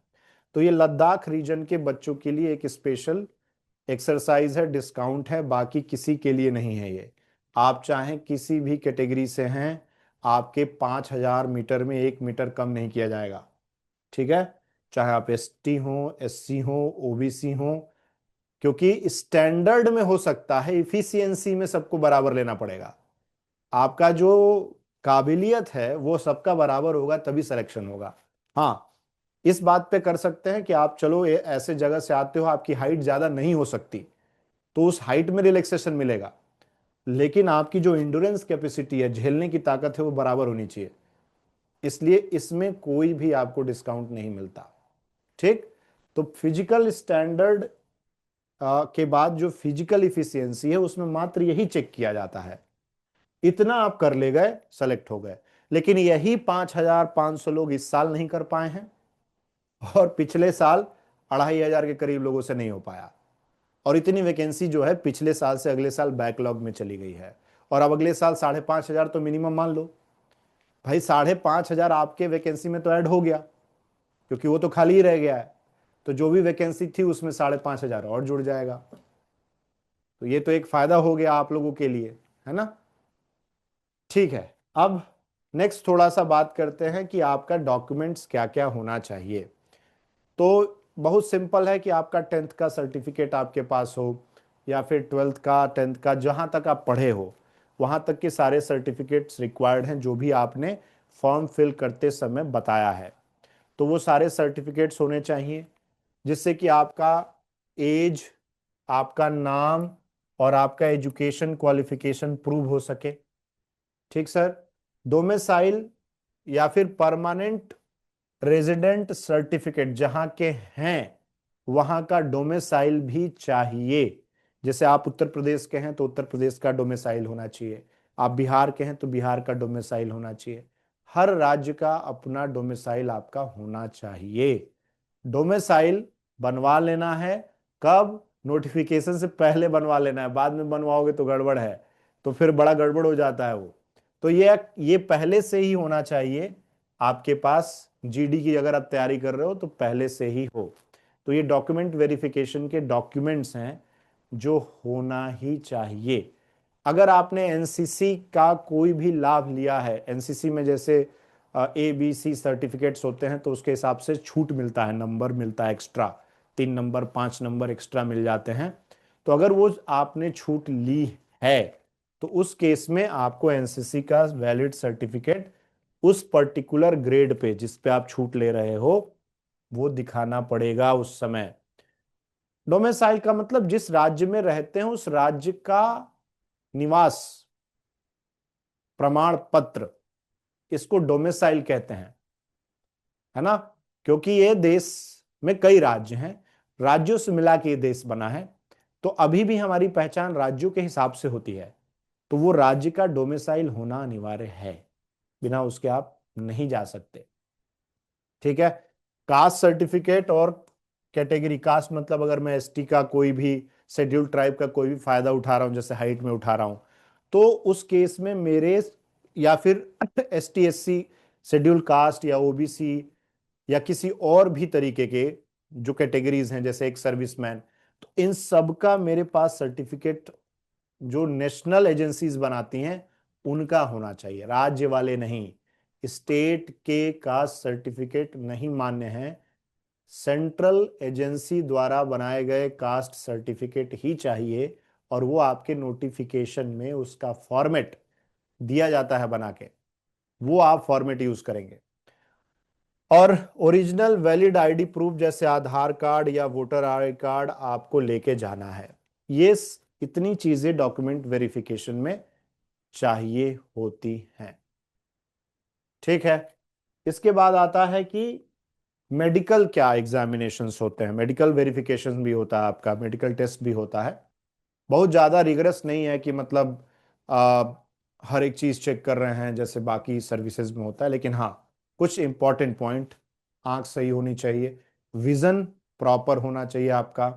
तो ये लद्दाख रीजन के बच्चों के लिए एक स्पेशल एक्सरसाइज है, डिस्काउंट है, बाकी किसी के लिए नहीं है ये। आप चाहें किसी भी कैटेगरी से हैं, आपके 5,000 मीटर में 1 मीटर कम नहीं किया जाएगा। ठीक है, चाहे आप एसटी हो, एससी हो, ओबीसी हो, क्योंकि स्टैंडर्ड में हो सकता है, इफिशियंसी में सबको बराबर लेना पड़ेगा। आपका जो काबिलियत है वो सबका बराबर होगा तभी सिलेक्शन होगा। हाँ, इस बात पे कर सकते हैं कि आप चलो ये ऐसे जगह से आते हो, आपकी हाइट ज्यादा नहीं हो सकती, तो उस हाइट में रिलैक्सेशन मिलेगा, लेकिन आपकी जो इंड्योरेंस कैपेसिटी है, झेलने की ताकत है, वो बराबर होनी चाहिए। इसलिए इसमें कोई भी आपको डिस्काउंट नहीं मिलता। ठीक, तो फिजिकल स्टैंडर्ड के बाद जो फिजिकल इफिशियंसी है उसमें मात्र यही चेक किया जाता है। इतना आप कर ले गए, सेलेक्ट हो गए। लेकिन यही 5,500 लोग इस साल नहीं कर पाए हैं, और पिछले साल 2,500 के करीब लोगों से नहीं हो पाया। और इतनी वैकेंसी जो है पिछले साल से अगले साल बैकलॉग में चली गई है। और अब अगले साल 5,500 तो मिनिमम मान लो। भाई 5,500 आपके वैकेंसी में तो ऐड हो गया, क्योंकि वो तो खाली ही रह गया है। तो जो भी वैकेंसी थी उसमें 5,500 और जुड़ जाएगा। तो ये तो एक फायदा हो गया आप लोगों के लिए, है ना। ठीक है, अब नेक्स्ट थोड़ा सा बात करते हैं कि आपका डॉक्यूमेंट्स क्या क्या होना चाहिए। तो बहुत सिंपल है कि आपका 10th का सर्टिफिकेट आपके पास हो, या फिर 12th का, 10th का, जहां तक आप पढ़े हो वहां तक के सारे सर्टिफिकेट्स रिक्वायर्ड हैं जो भी आपने फॉर्म फिल करते समय बताया है। तो वो सारे सर्टिफिकेट्स होने चाहिए, जिससे कि आपका एज, आपका नाम और आपका एजुकेशन क्वालिफिकेशन प्रूव हो सके। ठीक सर। डोमिसाइल या फिर परमानेंट रेजिडेंट सर्टिफिकेट जहां के हैं वहां का डोमिसाइल भी चाहिए। जैसे आप उत्तर प्रदेश के हैं तो उत्तर प्रदेश का डोमिसाइल होना चाहिए, आप बिहार के हैं तो बिहार का डोमिसाइल होना चाहिए। हर राज्य का अपना डोमिसाइल आपका होना चाहिए। डोमिसाइल बनवा लेना है, कब? नोटिफिकेशन से पहले बनवा लेना है, बाद में बनवाओगे तो गड़बड़ है, तो फिर बड़ा गड़बड़ हो जाता है वो। तो ये पहले से ही होना चाहिए आपके पास। जीडी की अगर आप तैयारी कर रहे हो तो पहले से ही हो। तो ये डॉक्यूमेंट वेरिफिकेशन के डॉक्यूमेंट्स हैं जो होना ही चाहिए। अगर आपने एनसीसी का कोई भी लाभ लिया है, एनसीसी में जैसे ABC सर्टिफिकेट्स होते हैं, तो उसके हिसाब से छूट मिलता है, नंबर मिलता है एक्स्ट्रा, 3 नंबर 5 नंबर एक्स्ट्रा मिल जाते हैं। तो अगर वो आपने छूट ली है तो उस केस में आपको एनसीसी का वैलिड सर्टिफिकेट उस पर्टिकुलर ग्रेड पे जिस पे आप छूट ले रहे हो वो दिखाना पड़ेगा उस समय। डोमिसाइल का मतलब जिस राज्य में रहते हैं उस राज्य का निवास प्रमाण पत्र, इसको डोमिसाइल कहते हैं, है ना। क्योंकि ये देश में कई राज्य हैं, राज्यों से मिला के ये देश बना है, तो अभी भी हमारी पहचान राज्यों के हिसाब से होती है। तो वो राज्य का डोमिसाइल होना अनिवार्य है, बिना उसके आप नहीं जा सकते। ठीक है। कास्ट सर्टिफिकेट और कैटेगरी, कास्ट मतलब अगर मैं एसटी का कोई भी, शेड्यूल्ड ट्राइब का कोई भी फायदा उठा रहा हूं, जैसे हाइट में उठा रहा हूं, तो उस केस में मेरे, या फिर एसटी एससी, शेड्यूल्ड कास्ट या ओबीसी, या किसी और भी तरीके के जो कैटेगरीज हैं जैसे एक सर्विसमैन, तो इन सब का मेरे पास सर्टिफिकेट जो नेशनल एजेंसीज बनाती हैं उनका होना चाहिए, राज्य वाले नहीं। स्टेट के कास्ट सर्टिफिकेट नहीं मान्य हैं, सेंट्रल एजेंसी द्वारा बनाए गए कास्ट सर्टिफिकेट ही चाहिए। और वो आपके नोटिफिकेशन में उसका फॉर्मेट दिया जाता है बना के, वो आप फॉर्मेट यूज करेंगे। और ओरिजिनल वैलिड आईडी प्रूफ जैसे आधार कार्ड या वोटर आई कार्ड आपको लेके जाना है। ये इतनी चीजें डॉक्यूमेंट वेरिफिकेशन में चाहिए होती हैं। ठीक है। इसके बाद आता है कि मेडिकल क्या एग्जामिनेशंस होते हैं, मेडिकल वेरिफिकेशन भी होता है, आपका मेडिकल टेस्ट भी होता है। बहुत ज़्यादा रिगरस नहीं है कि मतलब आ, हर एक चीज़ चेक कर रहे हैं जैसे बाकी सर्विसेज में होता है, लेकिन हाँ कुछ इंपॉर्टेंट पॉइंट, आंख सही होनी चाहिए, विजन प्रॉपर होना चाहिए आपका।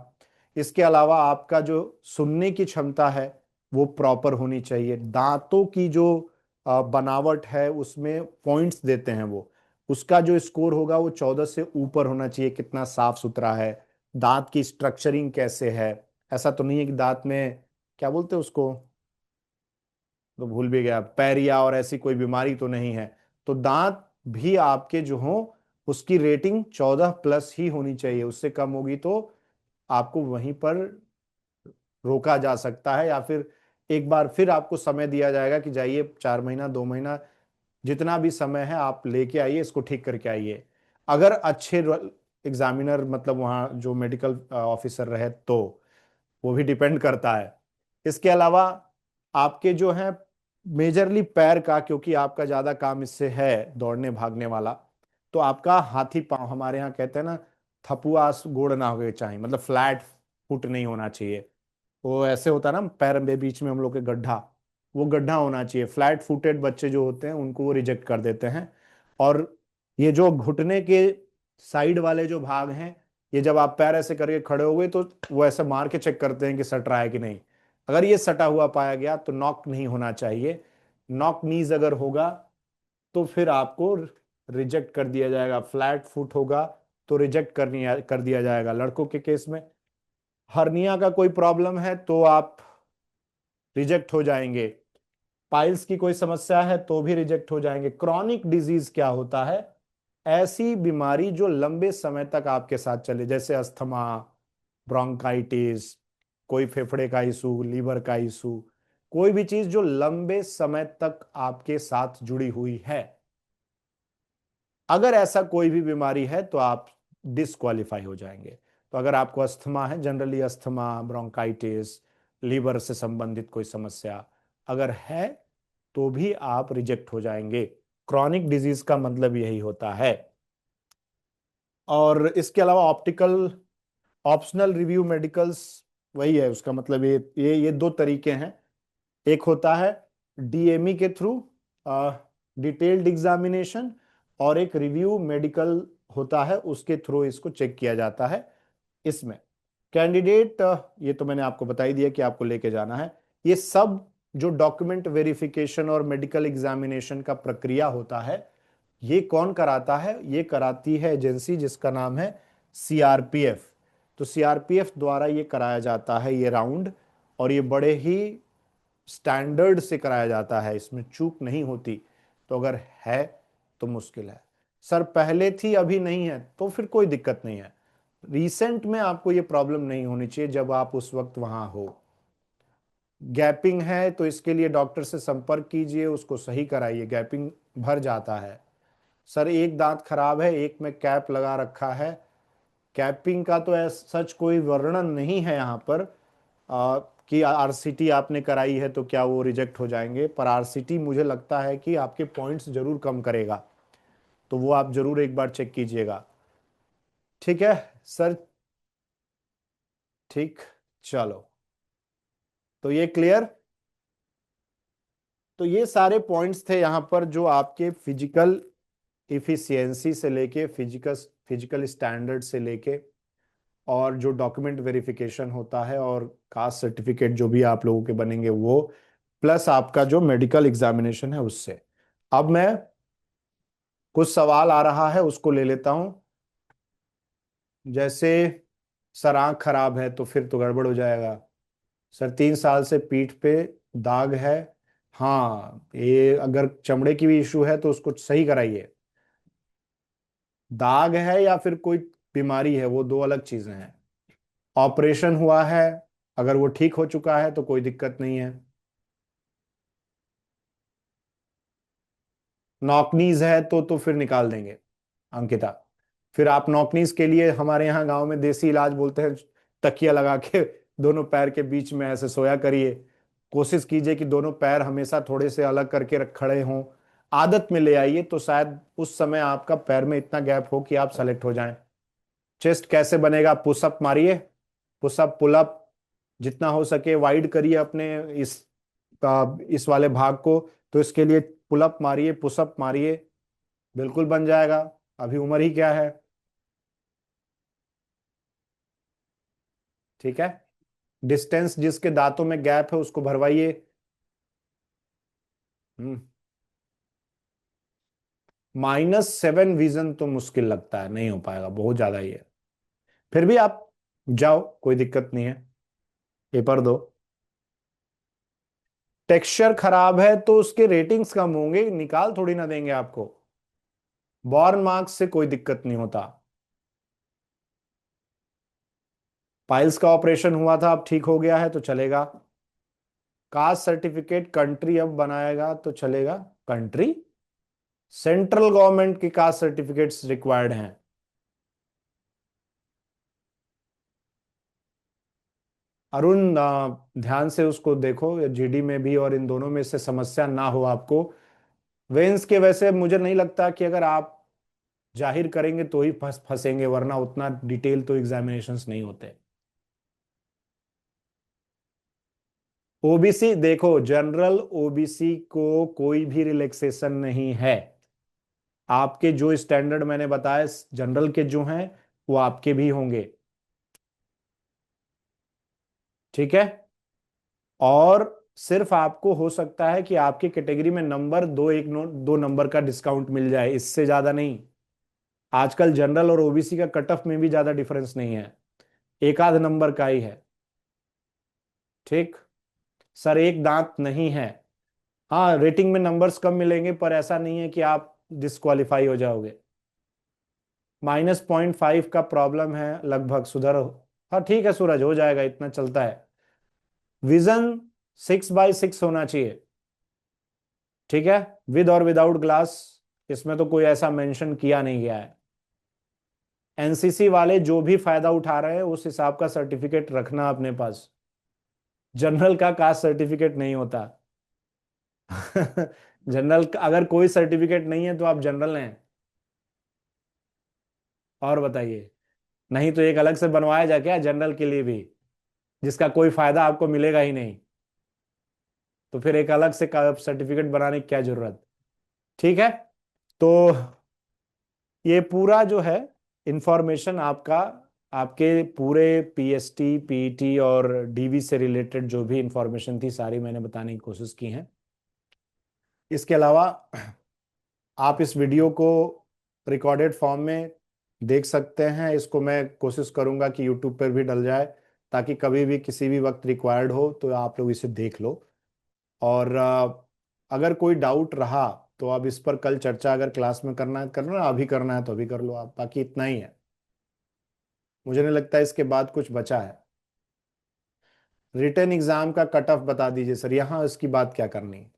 इसके अलावा आपका जो सुनने की क्षमता है वो प्रॉपर होनी चाहिए। दांतों की जो बनावट है उसमें पॉइंट्स देते हैं वो, उसका जो स्कोर होगा वो 14 से ऊपर होना चाहिए। कितना साफ सुथरा है, दांत की स्ट्रक्चरिंग कैसे है, ऐसा तो नहीं है कि दांत में क्या बोलते हैं उसको, तो भूल भी गया, पैरिया और ऐसी कोई बीमारी तो नहीं है। तो दांत भी आपके जो हो उसकी रेटिंग 14+ ही होनी चाहिए, उससे कम होगी तो आपको वहीं पर रोका जा सकता है, या फिर एक बार फिर आपको समय दिया जाएगा कि जाइए 4 महीना 2 महीना जितना भी समय है आप लेके आइए, इसको ठीक करके आइए। अगर अच्छे एग्जामिनर मतलब वहाँ जो मेडिकल ऑफिसर रहे तो वो भी डिपेंड करता है। इसके अलावा आपके जो है मेजरली पैर का, क्योंकि आपका ज्यादा काम इससे है दौड़ने भागने वाला, तो आपका हाथी पांव, हमारे यहाँ कहते हैं ना, थपुआ गोड़ ना हो चाहिए, मतलब फ्लैट फुट नहीं होना चाहिए। वो ऐसे होता है ना पैर में बीच में हम लोग के गड्ढा, वो गड्ढा होना चाहिए। फ्लैट फुटेड बच्चे जो होते हैं उनको वो रिजेक्ट कर देते हैं। और ये जो घुटने के साइड वाले जो भाग हैं, ये जब आप पैर ऐसे करके खड़े हो गए तो वो ऐसे मार के चेक करते हैं कि सट रहा है कि नहीं। अगर ये सटा हुआ पाया गया तो नॉक नहीं होना चाहिए। नॉक नीज अगर होगा तो फिर आपको रिजेक्ट कर दिया जाएगा। फ्लैट फुट होगा तो रिजेक्ट कर दिया जाएगा। लड़कों के केस में हर्निया का कोई प्रॉब्लम है तो आप रिजेक्ट हो जाएंगे। पाइल्स की कोई समस्या है तो भी रिजेक्ट हो जाएंगे। क्रॉनिक डिजीज क्या होता है? ऐसी बीमारी जो लंबे समय तक आपके साथ चले, जैसे अस्थमा, ब्रोंकाइटिस, कोई फेफड़े का इशू, लीवर का इशू, कोई भी चीज जो लंबे समय तक आपके साथ जुड़ी हुई है। अगर ऐसा कोई भी बीमारी है तो आप डिस्क्वालीफाई हो जाएंगे। तो अगर आपको अस्थमा है, जनरली अस्थमा, ब्रोंकाइटिस, लीवर से संबंधित कोई समस्या अगर है तो भी आप रिजेक्ट हो जाएंगे। क्रॉनिक डिजीज का मतलब यही होता है। और इसके अलावा ऑप्टिकल ऑप्शनल रिव्यू मेडिकल्स, वही है उसका मतलब। ये दो तरीके हैं। एक होता है डीएमई के थ्रू, डिटेल्ड एग्जामिनेशन, और एक रिव्यू मेडिकल होता है, उसके थ्रू इसको चेक किया जाता है। इसमें कैंडिडेट, ये तो मैंने आपको बता ही दिया कि आपको लेके जाना है। ये सब जो डॉक्यूमेंट वेरिफिकेशन और मेडिकल एग्जामिनेशन का प्रक्रिया होता है, ये कौन कराता है? ये कराती है एजेंसी जिसका नाम है सीआरपीएफ। तो सीआरपीएफ द्वारा ये कराया जाता है ये राउंड, और ये बड़े ही स्टैंडर्ड से कराया जाता है, इसमें चूक नहीं होती। तो अगर है तो मुश्किल है। सर पहले थी अभी नहीं है, तो फिर कोई दिक्कत नहीं है। रिसेंट में आपको ये प्रॉब्लम नहीं होनी चाहिए जब आप उस वक्त वहां हो। गैपिंग है तो इसके लिए डॉक्टर से संपर्क कीजिए, उसको सही कराइए। गैपिंग भर जाता है। सर एक दांत खराब है, एक में कैप लगा रखा है, कैपिंग का तो सच कोई वर्णन नहीं है यहाँ पर कि आरसीटी आपने कराई है तो क्या वो रिजेक्ट हो जाएंगे। पर आरसीटी मुझे लगता है कि आपके पॉइंट्स जरूर कम करेगा, तो वो आप जरूर एक बार चेक कीजिएगा। ठीक है सर? ठीक, चलो, तो ये क्लियर। तो ये सारे पॉइंट्स थे यहाँ पर जो आपके फिजिकल इफिशियंसी से लेके फिजिकल फिजिकल स्टैंडर्ड से लेके, और जो डॉक्यूमेंट वेरिफिकेशन होता है, और कास्ट सर्टिफिकेट जो भी आप लोगों के बनेंगे वो, प्लस आपका जो मेडिकल एग्जामिनेशन है उससे। अब मैं कुछ सवाल आ रहा है उसको ले लेता हूं। जैसे सर आंख खराब है तो फिर तो गड़बड़ हो जाएगा। सर 3 साल से पीठ पे दाग है। हाँ, ये अगर चमड़े की भी इशू है तो उसको सही कराइए। दाग है या फिर कोई बीमारी है, वो दो अलग चीजें हैं। ऑपरेशन हुआ है, अगर वो ठीक हो चुका है तो कोई दिक्कत नहीं है। नॉकनीज है तो फिर निकाल देंगे अंकिता। फिर आप नॉकनीज के लिए हमारे यहाँ गांव में देसी इलाज बोलते हैं, तकिया लगा के दोनों पैर के बीच में ऐसे सोया करिए। कोशिश कीजिए कि दोनों पैर हमेशा थोड़े से अलग करके खड़े हों। आदत में ले आइए तो शायद उस समय आपका पैर में इतना गैप हो कि आप सेलेक्ट हो जाएं। चेस्ट कैसे बनेगा? पुशअप मारिए, पुशअप पुलअप जितना हो सके वाइड करिए अपने इस इस वाले भाग को। तो इसके लिए पुलअप मारिए, पुशअप मारिए, बिल्कुल बन जाएगा। अभी उम्र ही क्या है। ठीक है। डिस्टेंस जिसके दांतों में गैप है उसको भरवाइए। हम्म। -7 विजन तो मुश्किल लगता है, नहीं हो पाएगा, बहुत ज्यादा ही है। फिर भी आप जाओ, कोई दिक्कत नहीं है, पेपर दो। टेक्सचर खराब है तो उसके रेटिंग्स कम होंगे, निकाल थोड़ी ना देंगे आपको। बॉर्न मार्क्स से कोई दिक्कत नहीं होता। पाइल्स का ऑपरेशन हुआ था, अब ठीक हो गया है तो चलेगा। कास्ट सर्टिफिकेट कंट्री अब बनाएगा तो चलेगा। कंट्री, सेंट्रल गवर्नमेंट की कास्ट सर्टिफिकेट्स रिक्वायर्ड हैं। अरुण, ध्यान से उसको देखो, जीडी में भी और इन दोनों में से समस्या ना हो आपको। वेंस के वैसे मुझे नहीं लगता कि अगर आप जाहिर करेंगे तो ही फंसेंगे, वरना उतना डिटेल तो एग्जामिनेशंस नहीं होते। ओबीसी देखो, जनरल ओबीसी को कोई भी रिलैक्सेशन नहीं है। आपके जो स्टैंडर्ड मैंने बताए जनरल के जो हैं, वो आपके भी होंगे। ठीक है। और सिर्फ आपको हो सकता है कि आपकी कैटेगरी में नंबर दो, एक दो नंबर का डिस्काउंट मिल जाए, इससे ज्यादा नहीं। आजकल जनरल और ओबीसी का कट ऑफ में भी ज्यादा डिफरेंस नहीं है, एक आध नंबर का ही है। ठीक। सर एक दांत नहीं है। हाँ, रेटिंग में नंबर्स कम मिलेंगे, पर ऐसा नहीं है कि आप डिस्क्वालीफाई हो जाओगे। -0.5 का प्रॉब्लम है लगभग, सुधर। हाँ ठीक है सूरज, हो जाएगा, इतना चलता है। विजन 6/6 होना चाहिए। ठीक है। विद और विदाउट ग्लास, इसमें तो कोई ऐसा मेंशन किया नहीं गया है। एनसीसी वाले जो भी फायदा उठा रहे हैं उस हिसाब का सर्टिफिकेट रखना अपने पास। जनरल का कास्ट सर्टिफिकेट नहीं होता। जनरल अगर कोई सर्टिफिकेट नहीं है तो आप जनरल हैं। और बताइए, नहीं तो एक अलग से बनवाया जाए क्या जनरल के लिए भी, जिसका कोई फायदा आपको मिलेगा ही नहीं। तो फिर एक अलग से सर्टिफिकेट बनाने की क्या जरूरत। ठीक है। तो ये पूरा जो है इंफॉर्मेशन आपका, आपके पूरे पीएसटी पीईटी और डीवी से रिलेटेड जो भी इंफॉर्मेशन थी सारी मैंने बताने की कोशिश की है। इसके अलावा आप इस वीडियो को रिकॉर्डेड फॉर्म में देख सकते हैं, इसको मैं कोशिश करूंगा कि यूट्यूब पर भी डल जाए, ताकि कभी भी किसी भी वक्त रिक्वायर्ड हो तो आप लोग इसे देख लो। और अगर कोई डाउट रहा तो आप इस पर कल चर्चा, अगर क्लास में करना है करना, अभी करना है तो अभी कर लो आप, बाकी इतना ही है। मुझे नहीं लगता इसके बाद कुछ बचा है। रिटन एग्जाम का कट ऑफ बता दीजिए सर, यहाँ इसकी बात क्या करनी है,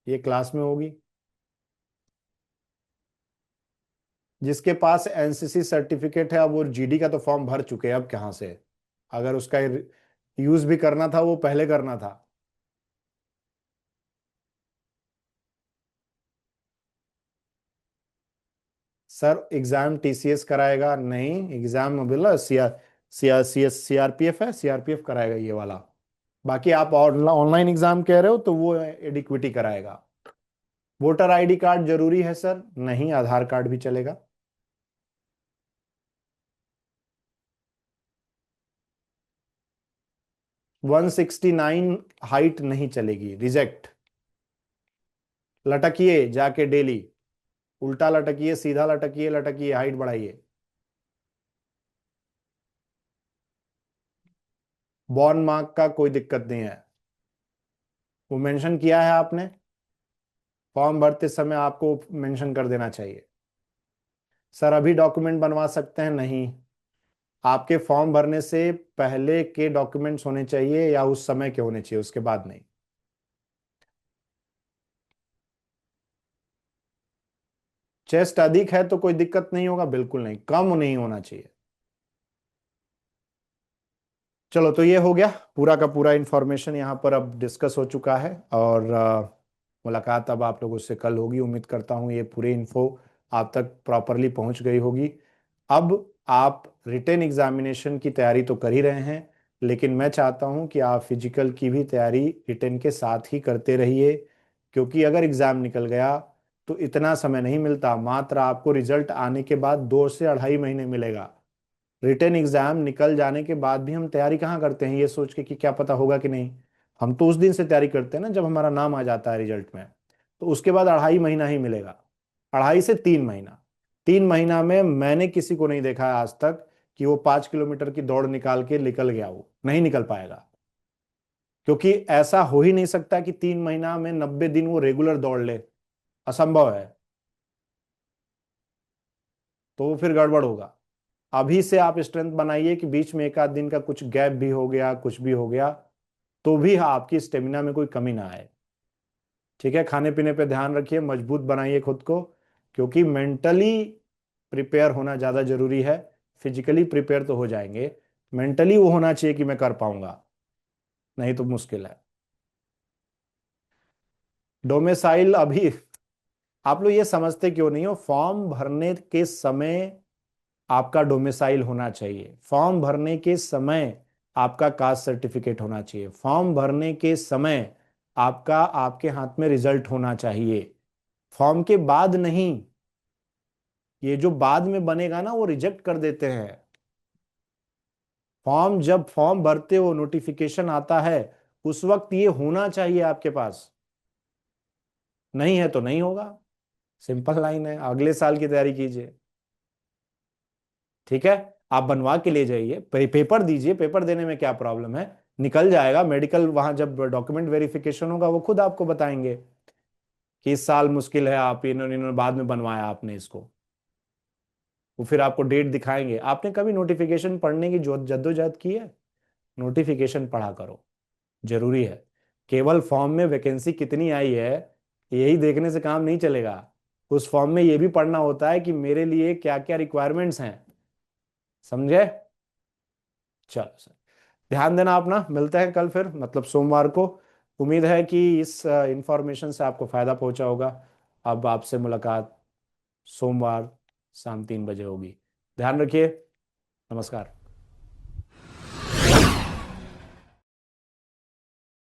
ये क्लास में होगी। जिसके पास एनसीसी सर्टिफिकेट है, अब वो जीडी का तो फॉर्म भर चुके हैं, अब कहाँ से, अगर उसका यूज भी करना था वो पहले करना था। सर एग्जाम टीसीएस कराएगा नहीं, एग्जाम बोला सीआरपीएफ है, सीआरपीएफ कराएगा ये वाला। बाकी आप ऑनलाइन एग्जाम कह रहे हो तो वो एडिक्विटी कराएगा। वोटर आईडी कार्ड जरूरी है सर, नहीं आधार कार्ड भी चलेगा। 169 हाइट नहीं चलेगी, रिजेक्ट। लटकिए जाके डेली, उल्टा लटकिए, सीधा लटकिए, लटकिए, हाइट बढ़ाइए। बॉर्न मार्क का कोई दिक्कत नहीं है, वो मेंशन किया है आपने, फॉर्म भरते समय आपको मेंशन कर देना चाहिए। सर अभी डॉक्यूमेंट बनवा सकते हैं नहीं, आपके फॉर्म भरने से पहले के डॉक्यूमेंट्स होने चाहिए या उस समय के होने चाहिए, उसके बाद नहीं। चेस्ट अधिक है तो कोई दिक्कत नहीं होगा, बिल्कुल नहीं, कम नहीं होना चाहिए। चलो, तो ये हो गया पूरा का पूरा इंफॉर्मेशन यहाँ पर अब डिस्कस हो चुका है। और मुलाकात अब आप लोगों से कल होगी, उम्मीद करता हूँ ये पूरी इन्फो आप तक प्रॉपरली पहुँच गई होगी। अब आप रिटेन एग्जामिनेशन की तैयारी तो कर ही रहे हैं, लेकिन मैं चाहता हूँ कि आप फिजिकल की भी तैयारी रिटेन के साथ ही करते रहिए, क्योंकि अगर एग्ज़ाम निकल गया तो इतना समय नहीं मिलता, मात्र आपको रिजल्ट आने के बाद 2 से 2.5 महीने मिलेगा। रिटन एग्जाम निकल जाने के बाद भी हम तैयारी कहाँ करते हैं ये सोच के कि क्या पता होगा कि नहीं। हम तो उस दिन से तैयारी करते हैं ना जब हमारा नाम आ जाता है रिजल्ट में। तो उसके बाद 2.5 महीना ही मिलेगा, 2.5 से 3 महीना। 3 महीना में मैंने किसी को नहीं देखा है आज तक कि वो 5 किलोमीटर की दौड़ निकाल के निकल गया, वो नहीं निकल पाएगा। क्योंकि ऐसा हो ही नहीं सकता कि 3 महीना में 90 दिन वो रेगुलर दौड़ ले, असंभव है। तो वो फिर गड़बड़ होगा। अभी से आप स्ट्रेंथ बनाइए कि बीच में एक आध दिन का कुछ गैप भी हो गया, कुछ भी हो गया, तो भी आपकी स्टेमिना में कोई कमी ना आए। ठीक है, खाने पीने पे ध्यान रखिए, मजबूत बनाइए खुद को, क्योंकि मेंटली प्रिपेयर होना ज़्यादा जरूरी है। फिजिकली प्रिपेयर तो हो जाएंगे, मेंटली वो होना चाहिए कि मैं कर पाऊंगा, नहीं तो मुश्किल है। डोमिसाइल अभी आप लोग ये समझते क्यों नहीं हो, फॉर्म भरने के समय आपका डोमिसाइल होना चाहिए, फॉर्म भरने के समय आपका कास्ट सर्टिफिकेट होना चाहिए, फॉर्म भरने के समय आपका आपके हाथ में रिजल्ट होना चाहिए, फॉर्म के बाद नहीं। ये जो बाद में बनेगा ना वो रिजेक्ट कर देते हैं। फॉर्म जब फॉर्म भरते हो नोटिफिकेशन आता है, उस वक्त ये होना चाहिए आपके पास, नहीं है तो नहीं होगा। सिंपल लाइन है, अगले साल की तैयारी कीजिए। ठीक है, आप बनवा के ले जाइए, पेपर दीजिए, पेपर देने में क्या प्रॉब्लम है, निकल जाएगा। मेडिकल वहां जब डॉक्यूमेंट वेरिफिकेशन होगा वो खुद आपको बताएंगे कि इस साल मुश्किल है, आप इन्होंने बाद में बनवाया आपने इसको। वो फिर आपको डेट दिखाएंगे। आपने कभी नोटिफिकेशन पढ़ने की जो जद्दोजहद की है? नोटिफिकेशन पढ़ा करो, जरूरी है। केवल फॉर्म में वैकेंसी कितनी आई है यही देखने से काम नहीं चलेगा। उस फॉर्म में ये भी पढ़ना होता है कि मेरे लिए क्या क्या रिक्वायरमेंट्स हैं। समझे? चलो सर, ध्यान देना अपना, मिलते हैं कल फिर, मतलब सोमवार को। उम्मीद है कि इस इंफॉर्मेशन से आपको फायदा पहुंचा होगा। अब आपसे मुलाकात सोमवार शाम 3 बजे होगी। ध्यान रखिए। नमस्कार।